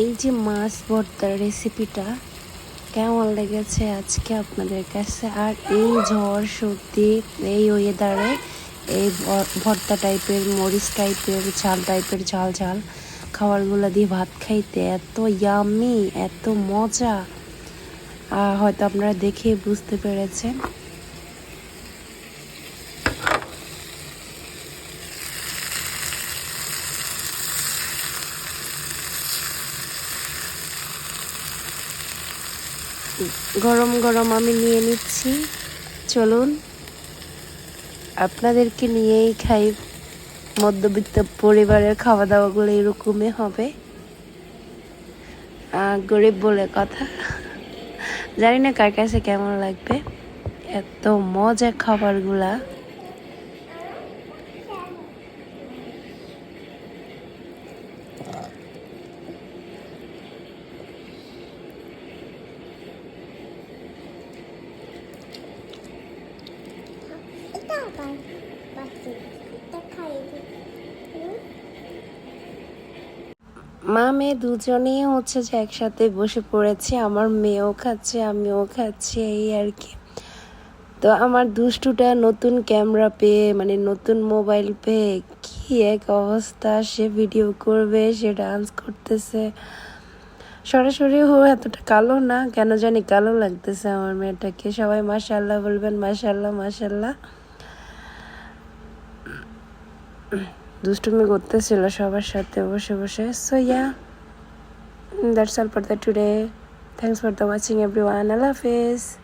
এই যে মাছ ভর্তার রেসিপিটা কেমন লেগেছে আজকে আপনাদের কাছে? আর এই ঝড় সর্দি এই ওয়েদারে এই ভর্তা টাইপের, মরিচ টাইপের, ঝাল টাইপের, ঝাল ঝাল খাবারগুলো দিয়ে ভাত খাইতে এত ইয়ামি, এত মজা, হয়তো আপনারা দেখে বুঝতে পেরেছেন। গরম গরম আমি নিয়ে নিচ্ছি। চলুন আপনাদেরকে নিয়েই খাই। মধ্যবিত্ত পরিবারের খাওয়া দাওয়াগুলো এরকমই হবে, গরিব বলে কথা। জানি না কার কাছে কেমন লাগবে, এত মজা খাবারগুলা। মা মেয়ে দুজনেই হচ্ছে যে একসাথে বসে পড়েছে। আমার মেয়েও খাচ্ছে, আমিও খাচ্ছি, এই আর কি। তো আমার দুষ্টুটা নতুন ক্যামেরা পেয়ে, মানে নতুন মোবাইল পেয়ে কি এক অবস্থা, সে ভিডিও করবে, সে ডান্স করতেছে। সরাসরি এতটা কালো না, কেন জানি কালো লাগতেছে আমার মেয়েটাকে। সবাই মাশাআল্লাহ বলবেন, মাশাআল্লাহ মাশাআল্লাহ। দুষ্টুমি করতেছিল সবার সাথে বসে বসে। So yeah, that's all for the today. Thanks for the watching everyone. Allah Hafiz.